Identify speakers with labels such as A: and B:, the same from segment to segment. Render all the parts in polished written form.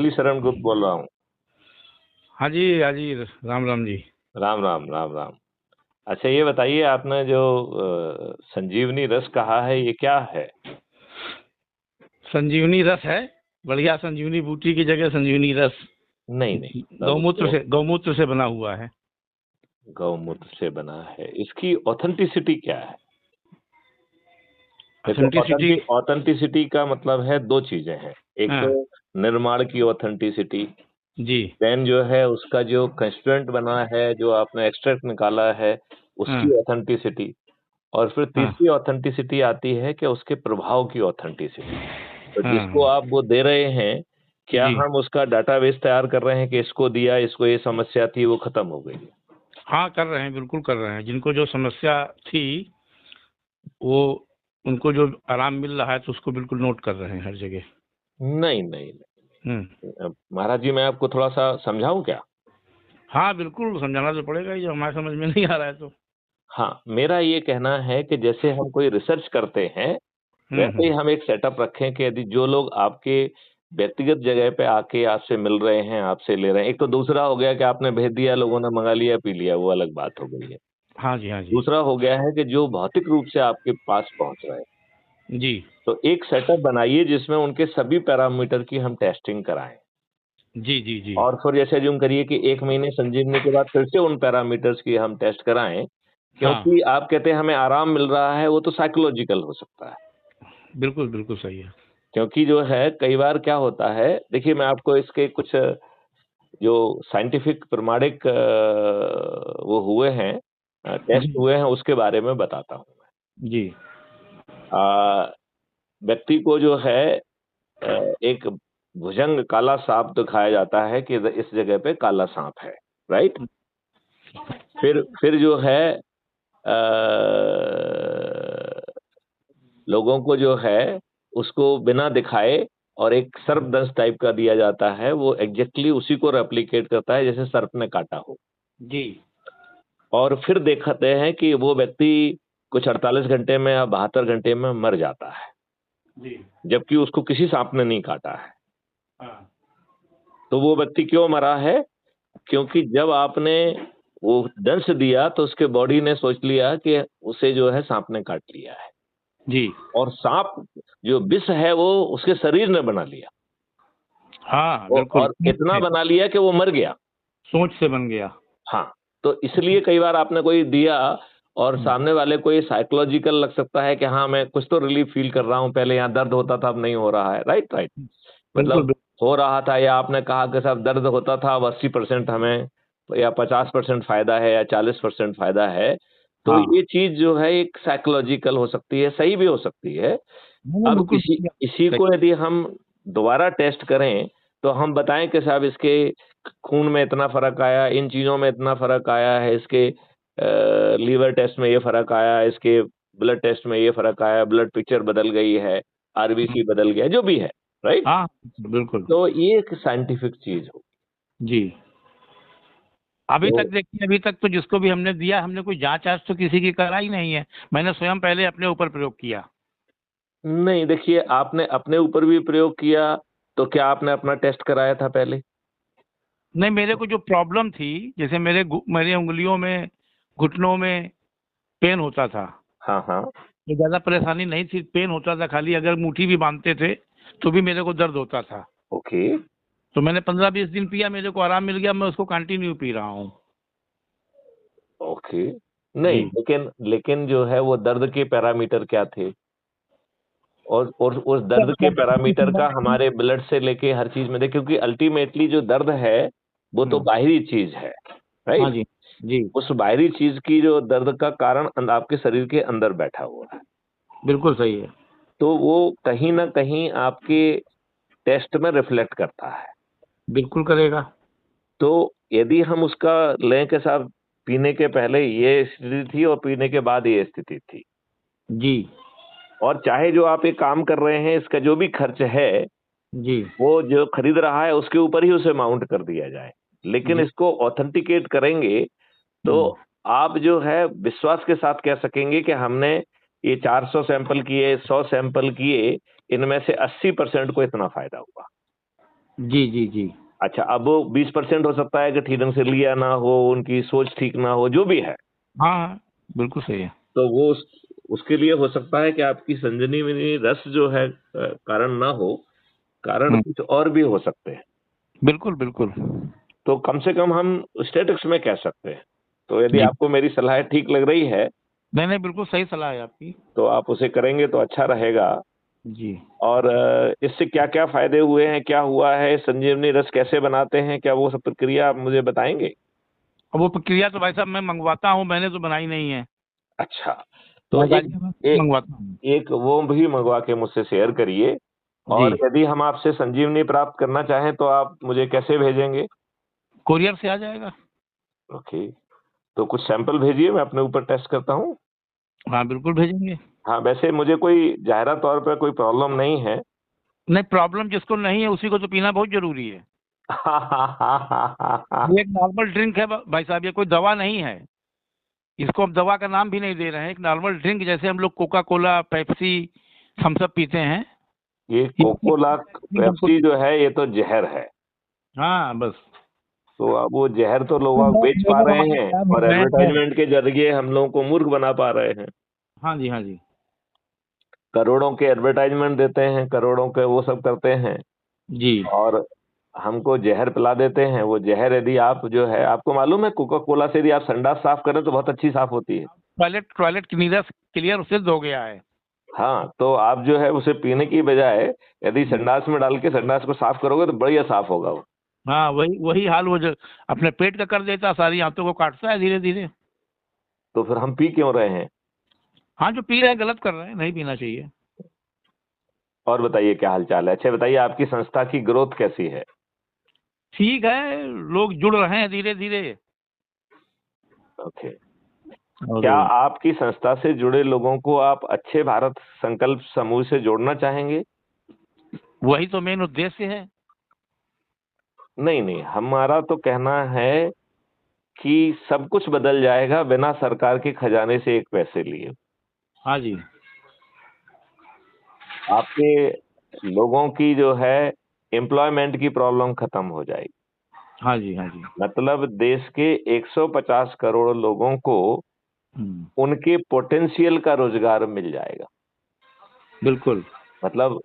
A: असली शरण गुप्त बोल रहा हूँ।
B: हाँ जी, हाँ जी, राम राम जी।
A: राम राम राम राम। अच्छा, ये बताइए, आपने जो संजीवनी रस कहा है, ये क्या है?
B: संजीवनी रस है, बढ़िया। संजीवनी बूटी की जगह संजीवनी रस
A: नहीं नहीं, तब तो
B: गौमूत्र से बना हुआ है।
A: गौमूत्र से बना है। इसकी ऑथेंटिसिटी क्या है? देखो,
B: ऑथेंटिसिटी।
A: ऑथेंटिसिटी का मतलब है दो चीजें हैं। एक तो
B: हाँ
A: निर्माण की ऑथेंटिसिटी,
B: जी।
A: देन जो है उसका जो कंस्टिट्यूएंट बना है, जो आपने एक्सट्रैक्ट निकाला है,
B: हाँ
A: उसकी ऑथेंटिसिटी। और फिर
B: हाँ
A: तीसरी ऑथेंटिसिटी आती है कि उसके प्रभाव की ऑथेंटिसिटी। तो जिसको
B: हाँ
A: आप वो दे रहे हैं, क्या
B: जी।
A: हम उसका डाटाबेस तैयार कर रहे हैं कि इसको दिया, इसको ये समस्या थी, वो खत्म हो गई?
B: हाँ, कर रहे हैं, बिल्कुल कर रहे हैं। जिनको जो समस्या थी, वो उनको जो आराम मिल रहा है, तो उसको बिल्कुल नोट कर रहे हैं हर जगह।
A: नहीं नहीं
B: हम्म।
A: नहीं, महाराज जी, मैं आपको थोड़ा सा समझाऊं क्या?
B: हाँ, बिल्कुल समझाना तो पड़ेगा ही, जो हमारे समझ में नहीं आ रहा है तो।
A: हाँ, मेरा ये कहना है कि जैसे हम कोई रिसर्च करते हैं, वैसे ही
B: हम्म।
A: हम एक सेटअप रखें कि यदि जो लोग आपके व्यक्तिगत जगह पे आके आपसे मिल रहे हैं, आपसे ले रहे हैं, एक तो दूसरा हो गया कि आपने भेज दिया, लोगों ने मंगा लिया, पी लिया, वो अलग बात हो गई है।
B: हाँ जी, हाँ जी।
A: दूसरा हो गया है कि जो भौतिक रूप से आपके पास पहुंच रहे हैं,
B: जी
A: तो एक सेटअप बनाइए जिसमें उनके सभी पैरामीटर की हम टेस्टिंग कराएं।
B: जी जी जी।
A: और फिर जैसे अज्यूम करिए कि 1 महीने संजीवनी के बाद फिर से उन पैरामीटर्स की हम टेस्ट कराएं,
B: हाँ,
A: क्योंकि आप कहते हैं हमें आराम मिल रहा है, वो तो साइकोलॉजिकल हो सकता है।
B: बिल्कुल बिल्कुल सही है।
A: क्योंकि जो है कई बार क्या होता है, देखिए मैं आपको इसके कुछ जो साइंटिफिक प्रमाणिक वो हुए हैं, टेस्ट
B: जी
A: हुए हैं, उसके बारे में बताता हूँ
B: जी।
A: मैं। व्यक्ति को जो है एक भुजंग काला सांप दिखाया जाता है कि इस जगह पे काला सांप है, राइट? फिर जो है लोगों को जो है उसको बिना दिखाए और एक सर्पदंश टाइप का दिया जाता है, वो एग्जैक्टली उसी को रेप्लिकेट करता है जैसे सर्प ने काटा हो।
B: जी
A: और फिर देखते हैं कि वो व्यक्ति कुछ 48 घंटे में या 72 घंटे में मर जाता है,
B: जी।
A: जबकि उसको किसी सांप ने नहीं काटा है।
B: हाँ
A: तो वो व्यक्ति क्यों मरा है? क्योंकि जब आपने वो दंश दिया तो उसके बॉडी ने सोच लिया कि उसे जो है सांप ने काट लिया है,
B: जी।
A: और सांप जो विष है वो उसके शरीर ने बना लिया।
B: हाँ बिल्कुल।
A: और इतना बना लिया कि वो मर गया।
B: सोच से बन गया।
A: हाँ, तो इसलिए कई बार आपने कोई दिया और
B: हम्म,
A: सामने वाले को ये साइकोलॉजिकल लग सकता है कि हाँ, मैं कुछ तो रिलीफ फील कर रहा हूँ, पहले यहाँ दर्द होता था, अब नहीं हो रहा है, राइट राइट।
B: बिल्कुल
A: मतलब हो रहा था, या आपने कहा कि साहब दर्द होता था, अब 80% हमें या 50% फायदा है या 40% फायदा है। तो
B: हाँ।
A: ये चीज जो है एक साइकोलॉजिकल हो सकती है, सही भी हो सकती है।
B: नहीं नहीं,
A: अब
B: बिल्कुल
A: इसी
B: सही।
A: को यदि हम दोबारा टेस्ट करें, तो हम बताएं कि साहब इसके खून में इतना फर्क आया, इन चीजों में इतना फर्क आया है, इसके लीवर टेस्ट में ये फर्क आया, इसके ब्लड टेस्ट में ये फर्क आया, ब्लड पिक्चर बदल गई है, आरबीसी बदल गया, जो भी है, राइट?
B: हाँ बिल्कुल।
A: तो ये एक साइंटिफिक चीज हो।
B: जी। अभी
A: तो
B: तक देखिए, अभी तक तो जिसको भी हमने दिया, हमने कोई जांच आज तो किसी की कराई नहीं है। मैंने स्वयं पहले अपने ऊपर प्रयोग किया।
A: नहीं, देखिए, आपने अपने ऊपर भी प्रयोग किया, तो क्या आपने अपना टेस्ट कराया था पहले?
B: नहीं, मेरे को जो प्रॉब्लम थी, जैसे मेरे उंगलियों में, घुटनों में पेन होता था।
A: हाँ हाँ।
B: तो ज्यादा परेशानी नहीं थी, पेन होता था खाली। अगर मुट्ठी भी बांधते थे तो भी मेरे को दर्द होता था।
A: ओके।
B: तो मैंने 15-20 दिन पिया, मेरे को आराम मिल गया। मैं उसको कंटिन्यू पी रहा हूँ।
A: ओके।
B: जी।
A: नहीं, लेकिन लेकिन जो है वो दर्द के पैरामीटर क्या थे? और उस दर्द के पैरामीटर का हमारे ब्लड से लेके हर चीज में देख, क्योंकि अल्टीमेटली जो दर्द है वो तो बाहरी चीज है,
B: हाँ
A: राइट?
B: जी। जी
A: उस बाहरी चीज की जो दर्द का कारण आपके शरीर के अंदर बैठा हुआ है।
B: बिल्कुल सही है।
A: तो वो कहीं ना कहीं आपके टेस्ट में रिफ्लेक्ट करता है।
B: बिल्कुल करेगा।
A: तो यदि हम उसका लें के साथ, पीने के पहले ये स्थिति थी और पीने के बाद ये स्थिति थी,
B: जी
A: और चाहे जो आप एक काम कर रहे हैं, इसका जो भी खर्च है
B: जी
A: वो जो खरीद रहा है उसके ऊपर ही उसे माउंट कर दिया जाए। लेकिन
B: जी।
A: इसको ऑथेंटिकेट करेंगे तो आप जो है विश्वास के साथ कह सकेंगे कि हमने ये 400 सैंपल किए, 100 सैंपल किए, इनमें से 80% को इतना फायदा हुआ।
B: जी जी जी।
A: अच्छा, अब वो 20% हो सकता है कि ठीक ढंग से लिया ना हो, उनकी सोच ठीक ना हो, जो भी है,
B: हाँ हाँ, बिल्कुल सही है।
A: तो वो उसके लिए हो सकता है कि आपकी संजीवनी रस जो है कारण ना हो, कारण
B: हम्म,
A: कुछ और भी हो सकते हैं।
B: बिल्कुल बिल्कुल।
A: तो कम से कम हम स्टेटिक्स में कह सकते हैं। तो यदि
B: जी,
A: आपको मेरी सलाह ठीक लग रही है,
B: नहीं नहीं, बिल्कुल सही सलाह है आपकी।
A: तो आप उसे करेंगे तो अच्छा रहेगा।
B: जी।
A: और इससे क्या-क्या फ़ायदे हुए हैं, क्या हुआ है, संजीवनी रस कैसे बनाते हैं, क्या वो सब प्रक्रिया आप मुझे बताएँगे?
B: अब वो प्रक्रिया तो भाई साहब मैं मंगवाता हूँ, मैंने तो बनाई नहीं है।
A: अच्छा, तो
B: मैं
A: एक
B: गाजियाबाद से
A: ए
B: मंगवाता हूँ।
A: एक वो भी मँगवा के मुझसे शेयर करिए।
B: जी।
A: और यदि हम आपसे संजीवनी प्राप्त करना चाहें, तो आप मुझे कैसे भेजेंगे?
B: कोरियर से आ जाएगा।
A: ओके, तो कुछ सैंपल भेजिए, मैं अपने ऊपर टेस्ट करता हूँ।
B: हाँ, बिल्कुल भेजेंगे।
A: हाँ, वैसे मुझे कोई ज़ाहिरा तौर पे कोई प्रॉब्लम नहीं है।
B: नहीं, प्रॉब्लम जिसको नहीं है उसी को तो पीना बहुत ज़रूरी है। ये एक नॉर्मल ड्रिंक है भाई साहब, ये कोई दवा नहीं है। इसको हम दवा का नाम भी नहीं दे रहे हैं, एक नॉर्मल ड्रिंक जैसे हम लोग Coca Cola, Pepsi, Thums Up पीते हैं।
A: ये
B: ये
A: कोकोला,
B: ड्रिंक हमको।
A: पेप्सी जो है, ये तो ज़हर है।
B: हाँ, बस।
A: तो अब वो ज़हर तो लोग
B: लोग
A: बेच पा
B: लोग
A: रहे
B: हमारे
A: हैं
B: तैयार हो
A: और
B: गए हैं।
A: एडवर्टाइज़मेंट के ज़रिए हम लोगों को मूर्ख बना पा रहे हैं।
B: हाँ जी, हाँ जी।
A: करोड़ों के एडवर्टाइज़मेंट देते हैं, करोड़ों के वो सब करते हैं
B: जी।
A: और हमको ज़हर पिला देते हैं। वो ज़हर यदि आप जो है, आपको मालूम है कोका कोला से यदि आप संडास साफ़ करें तो बहुत अच्छी साफ़ होती है।
B: टॉयलेट टॉयलेट क्लीनर क्लियर सिद्ध हो गया है।
A: हाँ, तो आप जो है उसे पीने की बजाय यदि
B: हम्म।
A: संडास में डाल के संडास को साफ़ करोगे तो बढ़िया साफ़ होगा वो।
B: हाँ, वही वही हाल वो जो अपने पेट का कर देता, सारी आंतों को काटता है धीरे धीरे।
A: तो फिर हम पी क्यों रहे हैं?
B: हाँ, जो पी रहे हैं गलत कर रहे हैं, नहीं पीना चाहिए।
A: और बताइए क्या हाल-चाल है? अच्छा बताइए आपकी संस्था की ग्रोथ कैसी है?
B: ठीक है, लोग जुड़ रहे हैं धीरे धीरे।
A: ओके।
B: और
A: क्या आपकी संस्था से जुड़े लोगों को आप अच्छे भारत संकल्प समूह से जोड़ना चाहेंगे?
B: वही तो मेन उद्देश्य है।
A: नहीं, नहीं, हमारा तो कहना है कि सब कुछ बदल जाएगा बिना सरकार के खजाने से एक पैसे लिए।
B: हाँ जी।
A: आपके लोगों की जो है एम्प्लॉयमेंट की प्रॉब्लम खत्म हो जाएगी।
B: हाँ जी, हाँ जी।
A: मतलब देश के 150 करोड़ लोगों को
B: हम्म,
A: उनके पोटेंशियल का रोजगार मिल जाएगा।
B: बिल्कुल।
A: मतलब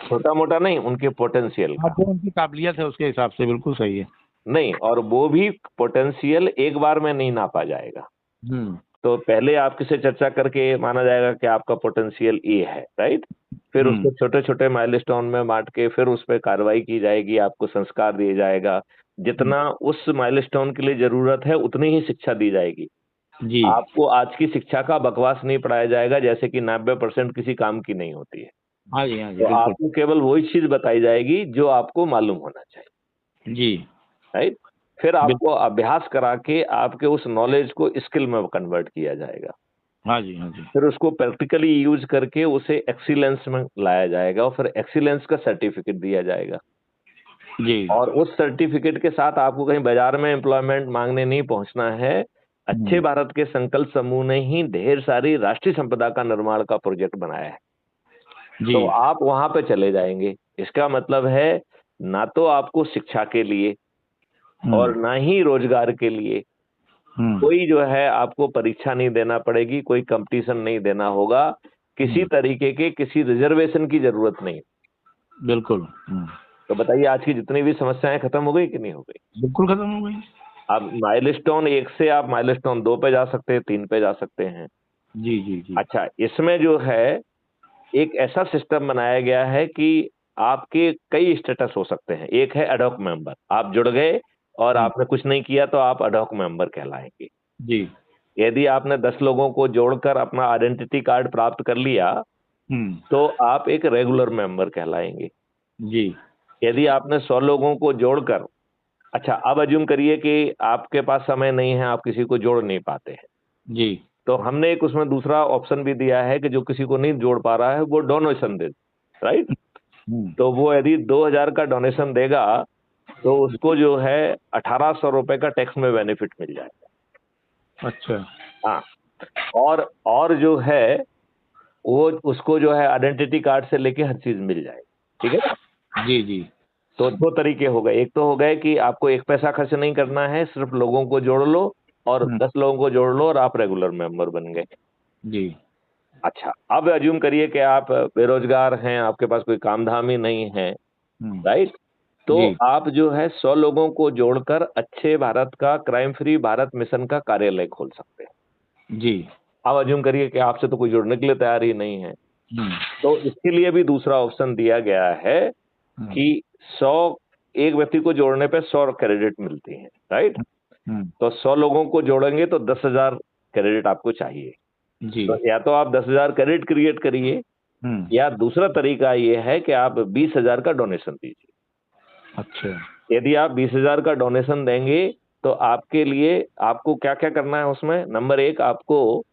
A: छोटा-मोटा नहीं, उनके पोटेंशियल
B: हाँ,
A: का।
B: जो उनकी काबिलियत है उसके हिसाब से बिल्कुल सही है।
A: नहीं, और वो भी पोटेंशियल एक बार में नहीं नापा जाएगा।
B: हम्म।
A: तो पहले आपसे से चर्चा करके माना जाएगा कि आपका पोटेंशियल ये है, राइट? फिर
B: हम्म।
A: उसको छोटे-छोटे माइलस्टोन में बाँट के फिर उस पे कार्रवाई की जाएगी, आपको संस्कार दिया जाएगा।
B: हम्म,
A: जितना उस माइलस्टोन के लिए ज़रूरत है, उतनी ही शिक्षा दी जाएगी।
B: जी।
A: आपको आज की शिक्षा का बकवास नहीं पढ़ाया जाएगा, जैसे कि 90% किसी काम की नहीं होती है।
B: हाँ जी, हाँ जी,
A: तो
B: बिल्कुल।
A: आपको केवल वही चीज़ बताई जाएगी, जो आपको मालूम होना चाहिए,
B: जी।
A: राइट? फिर
B: बिल
A: आपको अभ्यास करा के आपके उस नॉलेज को स्किल में कन्वर्ट किया जाएगा।
B: हाँ जी, हाँ जी।
A: फिर उसको प्रैक्टिकली यूज़ करके उसे एक्सीलेंस में लाया जाएगा और फिर एक्सीलेंस का सर्टिफ़िकेट दिया जाएगा।
B: जी।
A: और उस सर्टिफ़िकेट के साथ आपको कहीं बाज़ार में एम्प्लॉयमेंट माँगने नहीं पहुँचना है। अच्छे
B: हुँ,
A: भारत के संकल्प समूह ने ही ढेर सारी राष्ट्रीय संपदा का निर्माण का प्रोजेक्ट बनाया है।
B: जी।
A: तो आप वहाँ पे चले जाएँगे। इसका मतलब है, ना तो आपको शिक्षा के लिए
B: हुँ,
A: और ना ही रोज़गार के लिए
B: हुँ,
A: कोई जो है आपको परीक्षा नहीं देना पड़ेगी, कोई कॉम्पिटिशन नहीं देना होगा, किसी
B: हुँ,
A: तरीके के किसी रिज़र्वेशन की ज़रूरत नहीं।
B: बिल्कुल। हुँ,
A: तो बताइए आज की जितनी भी समस्याएँ खत्म हो गई कि नहीं हो गई?
B: बिल्कुल खत्म हो गई।
A: अब माइलस्टोन 1 से आप माइलस्टोन 2 पे जा सकते हैं, 3 पे जा सकते हैं।
B: जी, जी, जी।
A: अच्छा, इसमें जो है एक ऐसा सिस्टम बनाया गया है कि आपके कई स्टेटस हो सकते हैं। एक है एडहॉक मेंबर, आप जुड़ गए और
B: हुँ,
A: आपने कुछ नहीं किया तो आप एडहॉक मेंबर कहलाएँगे।
B: जी।
A: यदि आपने 10 लोगों को जोड़कर अपना आइडेंटिटी कार्ड प्राप्त कर लिया,
B: हुँ,
A: तो आप एक रेगुलर मेंबर कहलाएँगे।
B: जी,
A: यदि आपने 100 लोगों को जोड़कर अच्छा, अब अज़्यूम करिए कि आपके पास समय नहीं है, आप किसी को जोड़ नहीं पाते हैं।
B: जी।
A: तो हमने एक उसमें दूसरा ऑप्शन भी दिया है कि जो किसी को नहीं जोड़ पा रहा है, वो डोनेशन दे, राइट?
B: हुँ,
A: तो वो यदि 2000 का डोनेशन देगा, तो उसको जो है ₹1800 का टैक्स में बेनिफिट मिल जाएगा।
B: अच्छा।
A: हाँ, और जो है, वो उसको जो है आइडेंटिटी कार्ड से लेके हर चीज़ मिल जाएगी, ठीक है ना?
B: जी, जी।
A: तो दो तरीके हो गए, एक तो हो गए कि आपको एक पैसा खर्च नहीं करना है, सिर्फ लोगों को जोड़ लो और 10 लोगों को जोड़ लो और आप रेगुलर मेंबर बन गए।
B: जी।
A: अच्छा, अब अज्यूम करिए कि आप बेरोजगार हैं, आपके पास कोई काम धाम ही नहीं है, राइट? तो
B: जी।
A: आप जो है 100 लोगों को जोड़कर अच्छे भारत का, क्राइम फ्री भारत मिशन का कार्यालय खोल सकते हैं।
B: जी।
A: अब अज्यूम करिए कि आपसे तो कोई जुड़ने के लिए तैयार ही नहीं है, तो इसके लिए भी दूसरा ऑप्शन दिया गया है कि 100 एक व्यक्ति को जोड़ने पे 100 क्रेडिट मिलती हैं, राइट? तो 100 लोगों को जोड़ेंगे तो 10,000 क्रेडिट आपको चाहिए।
B: जी।
A: तो या तो आप 10,000 क्रेडिट क्रिएट करिए, या दूसरा तरीका ये है कि आप 20,000 का डोनेशन दीजिए।
B: अच्छा।
A: यदि आप 20,000 का डोनेशन देंगे तो आपके लिए, आपको क्या क्या करना है उसमें, नंबर 1 आपको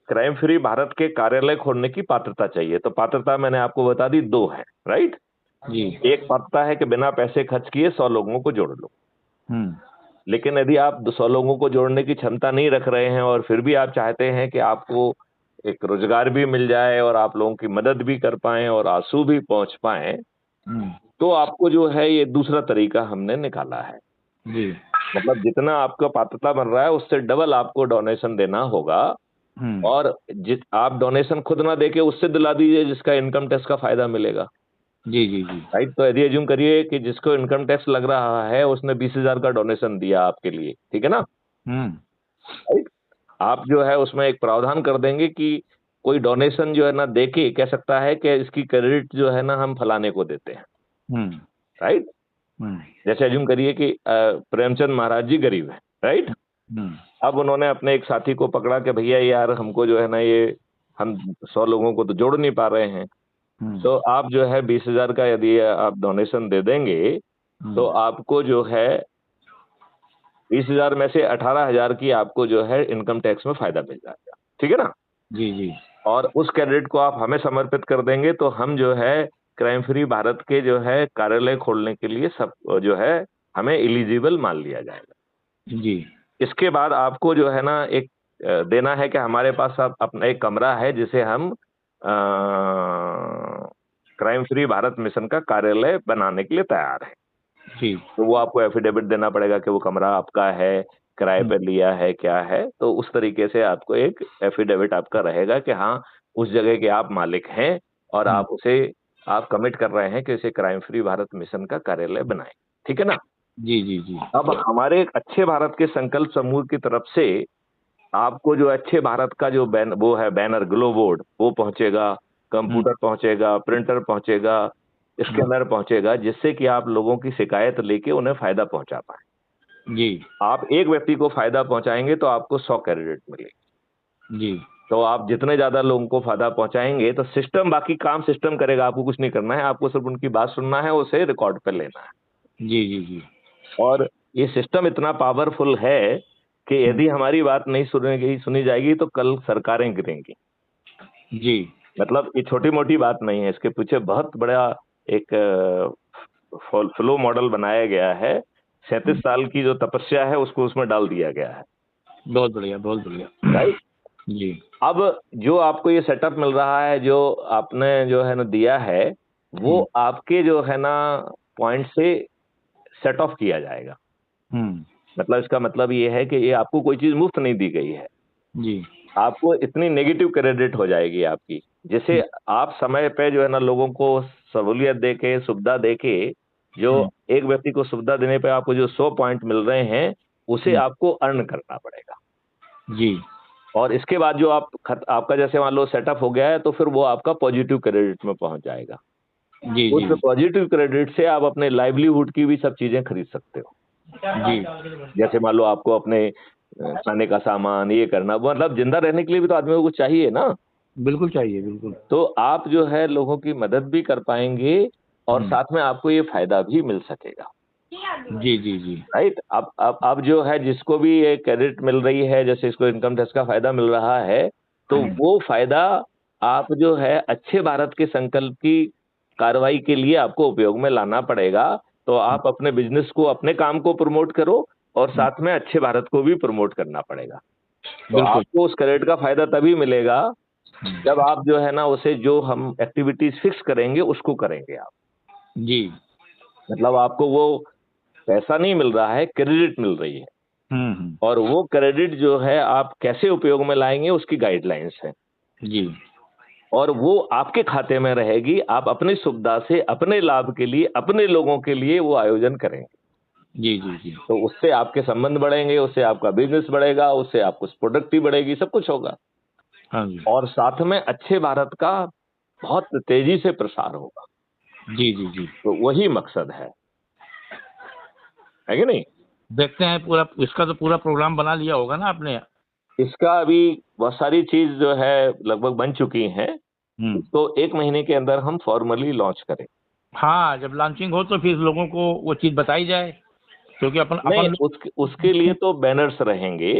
A: क्राइम फ्री भारत के कार्यालय खोलने की पात्रता चाहिए। तो पात्रता मैंने आपको बता दी, 2 है, राइट?
B: जी।
A: एक पात्रता है कि बिना पैसे खर्च किए 100 लोगों को जोड़ लो। लेकिन यदि आप 100 लोगों को जोड़ने की क्षमता नहीं रख रहे हैं और फिर भी आप चाहते हैं कि आपको एक रोजगार भी मिल जाए और आप लोगों की मदद भी कर पाएं और आंसू भी पहुंच पाएं, तो आपको जो है ये दूसरा तरीका हमने निकाला है।
B: जी।
A: मतलब जितना आपका पात्रता बन रहा है उससे डबल आपको डोनेशन देना होगा, और आप डोनेशन खुद ना देके उससे दिला दीजिए जिसका इनकम टैक्स का फायदा मिलेगा।
B: जी। जी। जी।
A: राइट? तो यदि एज्यूम करिए कि जिसको इनकम टैक्स लग रहा है उसने 20,000 का डोनेशन दिया आपके लिए, ठीक है ना? राइट? आप जो है उसमें एक प्रावधान कर देंगे कि कोई डोनेशन जो है ना देके कह सकता है कि इसकी क्रेडिट जो है ना हम फलाने को देते हैं, राइट? जैसे एज्यूम करिए कि प्रेमचंद महाराज जी गरीब हैं, राइट? अब उन्होंने अपने एक साथी को पकड़ा कि भैया यार हमको जो है ना ये, हम 100 लोगों को तो जोड़ नहीं पा रहे हैं, तो आप जो है 20,000 का यदि आप डोनेशन दे देंगे तो आपको जो है 20,000 में से 18,000 की आपको जो है इनकम टैक्स में फायदा मिल जाएगा, ठीक है ना?
B: जी। जी।
A: और उस क्रेडिट को आप हमें समर्पित कर देंगे तो हम जो है क्राइम फ्री भारत के जो है कार्यालय खोलने के लिए सब जो है हमें एलिजिबल मान लिया जाएगा।
B: जी।
A: इसके बाद आपको जो है ना एक देना है कि हमारे पास अब अपना एक कमरा है जिसे हम क्राइम फ्री भारत मिशन का कार्यालय बनाने के लिए तैयार है।
B: जी।
A: तो वो आपको एफिडेविट देना पड़ेगा कि वो कमरा आपका है, किराए पे लिया है, क्या है। तो उस तरीके से आपको एक एफिडेविट आपका रहेगा कि हाँ, उस जगह के आप मालिक हैं और आप कमिट कर रहे हैं कि इसे क्राइम फ्री भारत मिशन का कार्यालय बनाएं, ठीक है ना?
B: जी। जी। जी।
A: अब हमारे एक अच्छे भारत के संकल्प समूह की तरफ से आपको जो अच्छे भारत का जो वो है बैनर, ग्लो बोर्ड, वो पहुंचेगा, कंप्यूटर पहुंचेगा, प्रिंटर पहुंचेगा, स्कैनर पहुंचेगा, जिससे कि आप लोगों की शिकायत लेके उन्हें फायदा पहुंचा पाए।
B: जी।
A: आप एक व्यक्ति को फायदा पहुंचाएंगे तो आपको 100 क्रेडिट मिलेगी।
B: जी।
A: तो आप जितने ज्यादा लोगों को फायदा पहुंचाएंगे तो सिस्टम, बाकी काम सिस्टम करेगा, आपको कुछ नहीं करना है, आपको सिर्फ उनकी बात सुनना है, उसे रिकॉर्ड पे लेना है।
B: जी। जी। जी।
A: और ये सिस्टम इतना पावरफुल है कि यदि हमारी बात नहीं सुनी जाएगी तो कल सरकारें गिरेंगी।
B: जी।
A: मतलब ये छोटी मोटी बात नहीं है, इसके पीछे बहुत बड़ा एक फ्लो मॉडल बनाया गया है। 37 साल की जो तपस्या है उसको उसमें डाल दिया गया है।
B: बहुत बढ़िया, बहुत बढ़िया।
A: राइट?
B: जी।
A: अब जो आपको ये सेटअप मिल रहा है, जो आपने जो है ना दिया है, वो आपके जो है ना पॉइंट से सेट ऑफ किया जाएगा। मतलब इसका मतलब ये है कि ये आपको कोई चीज मुफ्त नहीं दी गई है।
B: जी।
A: आपको इतनी नेगेटिव क्रेडिट हो जाएगी आपकी, जिसे आप समय पे जो है ना लोगों को सहूलियत देके, सुविधा देके, जो एक व्यक्ति को सुविधा देने पे आपको जो 100 पॉइंट मिल रहे हैं, उसे आपको अर्न करना पड़ेगा।
B: जी।
A: और इसके बाद जो आपका जैसे मान लो सेटअप हो गया है, तो फिर वो आपका पॉजिटिव क्रेडिट में पहुंच जाएगा।
B: जी।
A: उस
B: जी।
A: पॉजिटिव क्रेडिट से आप अपने लाइवलीहुड की भी सब चीजें खरीद सकते हो।
B: जी।
A: जैसे मान लो आपको अपने खाने का सामान ये करना, मतलब जिंदा रहने के लिए भी तो आदमी को कुछ चाहिए ना।
B: बिल्कुल चाहिए, बिल्कुल।
A: तो आप जो है लोगों की मदद भी कर पाएंगे और साथ में आपको ये फायदा भी मिल सकेगा।
B: जी। जी। जी।
A: राइट? अब जो है जिसको भी ये क्रेडिट मिल रही है, जैसे इसको इनकम टैक्स का फायदा मिल रहा है, तो वो फायदा आप जो है अच्छे भारत के संकल्प की कार्रवाई के लिए आपको उपयोग में लाना पड़ेगा। तो आप अपने बिजनेस को, अपने काम को प्रमोट करो और साथ में अच्छे भारत को भी प्रमोट करना पड़ेगा। तो आपको उस क्रेडिट का फायदा तभी मिलेगा जब आप जो है ना उसे, जो हम एक्टिविटीज फिक्स करेंगे उसको करेंगे आप।
B: जी।
A: मतलब आपको वो पैसा नहीं मिल रहा है, क्रेडिट मिल रही है, और वो क्रेडिट जो है आप कैसे उपयोग में लाएंगे उसकी गाइडलाइंस है,
B: जी
A: और वो आपके खाते में रहेगी। आप अपनी सुविधा से, अपने लाभ के लिए, अपने लोगों के लिए वो आयोजन करेंगे।
B: जी जी जी।
A: तो उससे आपके संबंध बढ़ेंगे, उससे आपका बिजनेस बढ़ेगा, उससे आपको प्रोडक्टिव बढ़ेगी, सब कुछ होगा।
B: हाँ जी।
A: और साथ में अच्छे भारत का बहुत तेजी से प्रसार होगा।
B: जी जी जी।
A: तो वही मकसद है कि नहीं?
B: देखते हैं, पूरा इसका तो पूरा प्रोग्राम बना लिया होगा ना आपने?
A: इसका अभी बहुत सारी चीज जो है लगभग बन चुकी हैं। तो 1 महीने के अंदर हम फॉर्मली लॉन्च करें।
B: हाँ, जब लॉन्चिंग हो तो फिर लोगों को वो चीज बताई जाए, क्योंकि अपन
A: नहीं,
B: अपन
A: उसके लिए तो बैनर्स रहेंगे।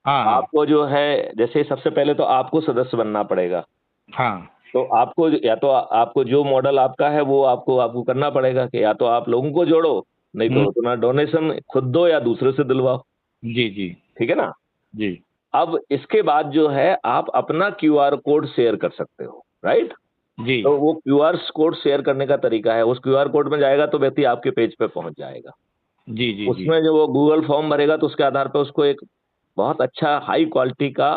B: हाँ हाँ
A: आपको जो है, जैसे सबसे पहले तो आपको सदस्य बनना पड़ेगा।
B: हाँ।
A: तो आपको, या तो आपको जो मॉडल आपका है वो आपको आपको करना पड़ेगा कि या तो आप लोगों को जोड़ो, नहीं तो उतना डोनेशन खुद दो या दूसरे से दिलवाओ।
B: जी जी
A: ठीक है ना?
B: जी
A: अब इसके बाद जो है आप अपना क्यूआर कोड शेयर कर सकते हो, राइट?
B: जी
A: तो वो क्यूआर कोड शेयर करने का तरीका है, उस क्यूआर कोड में जाएगा तो व्यक्ति आपके पेज पे पहुंच जाएगा।
B: जी जी जी।
A: उसमें जो वो गूगल फॉर्म भरेगा तो उसके आधार पर उसको एक बहुत अच्छा हाई क्वालिटी का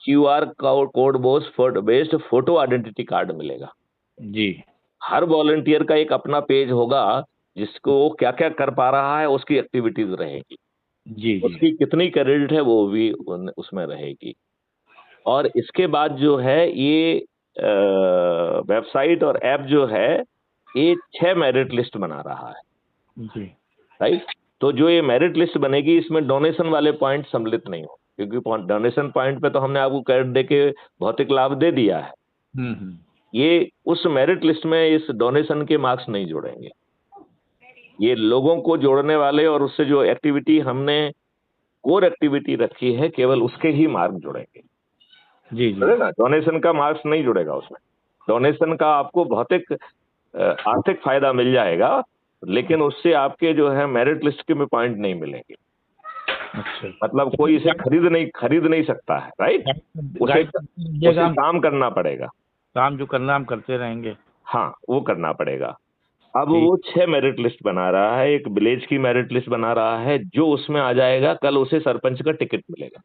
A: QR code based photo identity card मिलेगा।
B: जी
A: हर वॉलंटियर का एक अपना पेज होगा, जिसको वो क्या क्या कर पा रहा है उसकी एक्टिविटीज रहेगी,
B: जी जी।
A: उसकी कितनी क्रेडिट है वो भी उसमें रहेगी। और इसके बाद जो है ये वेबसाइट और ऐप जो है, ये 6 मेरिट लिस्ट बना रहा है,
B: जी
A: राइट? तो जो ये मेरिट लिस्ट बनेगी इसमें डोनेशन वाले पॉइंट सम्मिलित नहीं हो, क्योंकि डोनेशन पॉइंट पे तो हमने आपको क्रेडिट दे के भौतिक लाभ दे दिया है।
B: हम्म।
A: ये उस मेरिट लिस्ट में इस डोनेशन के मार्क्स नहीं जोड़ेंगे। ये लोगों को जोड़ने वाले और उससे जो एक्टिविटी हमने कोर एक्टिविटी रखी है, केवल उसके ही मार्क जुड़ेंगे।
B: जी जी
A: समझे ना? डोनेशन का मार्क्स नहीं जुड़ेगा उसमें। डोनेशन का आपको भौतिक आर्थिक फायदा मिल जाएगा, लेकिन उससे आपके जो है मेरिट लिस्ट के में पॉइंट नहीं मिलेंगे।
B: अच्छा।
A: मतलब कोई इसे खरीद नहीं सकता है, राइट? उसे
B: गाइड दीजिएगा,
A: उसे
B: हम
A: काम करना पड़ेगा।
B: काम जो करना हम करते रहेंगे।
A: हाँ, वो करना पड़ेगा। अब
B: ठीक।
A: वो 6 मेरिट लिस्ट बना रहा है, एक विलेज की मेरिट लिस्ट बना रहा है, जो उसमें आ जाएगा कल उसे सरपंच का टिकट मिलेगा।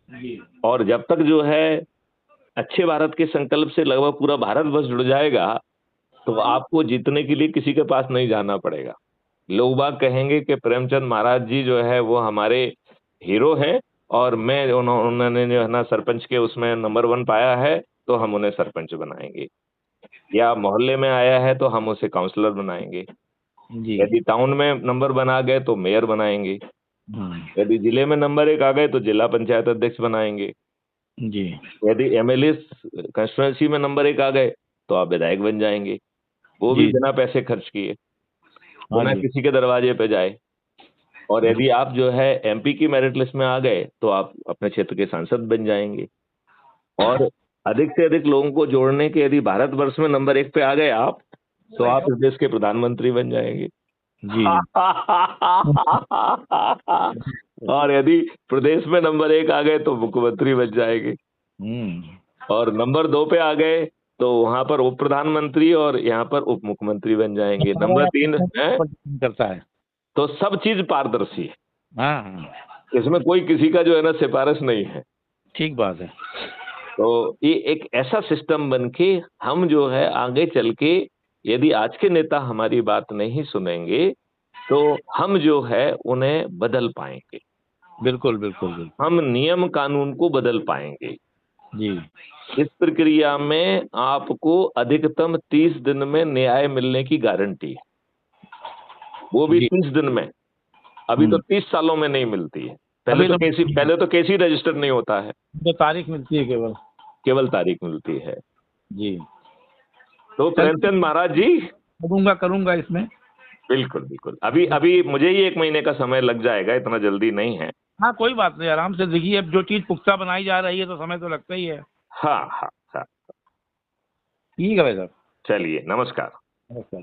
B: जी
A: और जब तक जो है अच्छे भारत के संकल्प से लगभग पूरा भारत बस जुड़ जाएगा, तो आपको जीतने के लिए किसी के पास नहीं जाना पड़ेगा। लोग बाग कहेंगे कि प्रेमचंद महाराज जी जो है वो हमारे हीरो हैं, और उन्होंने जो है ना सरपंच के उसमें नंबर 1 पाया है, तो हम उन्हें सरपंच बनाएंगे। या मोहल्ले में आया है तो हम उसे काउंसलर बनाएंगे।
B: जी।
A: यदि टाउन में नंबर बना गए तो मेयर बनाएंगे। यदि जिले में नंबर 1 आ गए तो जिला पंचायत अध्यक्ष बनाएंगे।
B: जी।
A: यदि एमएलए कंस्टिट्यूंसी में नंबर 1 आ गए तो आप विधायक बन जाएंगे, वो भी
B: जी।
A: बिना पैसे खर्च किए,
B: हाँ
A: बिना
B: जी।
A: किसी के दरवाजे पे जाए। और यदि आप जो है एमपी की मेरिट लिस्ट में आ गए तो आप अपने क्षेत्र के सांसद बन जाएंगे। और अधिक से अधिक लोगों को जोड़ने के, यदि भारतवर्ष में नंबर 1 पे आ गए आप, तो आप इस देश के प्रधानमंत्री बन जाएंगे।
B: जी
A: और यदि प्रदेश में नंबर 1 आ गए तो मुख्यमंत्री बन जाएंगे। और नंबर 2 पे आ गए तो वहां पर उप प्रधानमंत्री, और यहाँ पर उप मुख्यमंत्री बन जाएंगे। नंबर 3 है
B: करता है।
A: तो सब चीज पारदर्शी है,
B: हाँ हाँ,
A: इसमें कोई किसी का जो है ना सिफारिश नहीं है।
B: ठीक बात है।
A: तो ये एक ऐसा सिस्टम बन के हम जो है आगे चल के, यदि आज के नेता हमारी बात नहीं सुनेंगे तो हम जो है उन्हें बदल पाएंगे,
B: बिल्कुल बिल्कुल बिल्कुल।
A: हम नियम कानून को बदल पाएंगे।
B: जी
A: इस प्रक्रिया में आपको अधिकतम 30 दिन में न्याय मिलने की गारंटी है, वो भी
B: जी।
A: 30 दिन में। अभी तो 30 सालों में नहीं मिलती है।
B: अभी तो
A: पहले तो केस ही रजिस्टर नहीं होता है,
B: तो तारीख मिलती है केवल।
A: केवल तारीख मिलती है।
B: जी।
A: तो
B: चलिए,
A: प्रेमचंद महाराज जी,
B: करूंगा करूंगा इसमें।
A: बिल्कुल बिल्कुल, अभी अभी मुझे ही 1 महीने का समय लग जाएगा, इतना जल्दी नहीं है।
B: हाँ, कोई बात नहीं, आराम से देखिए, अब जो चीज पुख्ता बनाई जा रही है तो समय तो लगता ही है।
A: हाँ हाँ हाँ।
B: ठीक है भाई साहब।
A: चलिए, नमस्कार।
B: नमस्कार।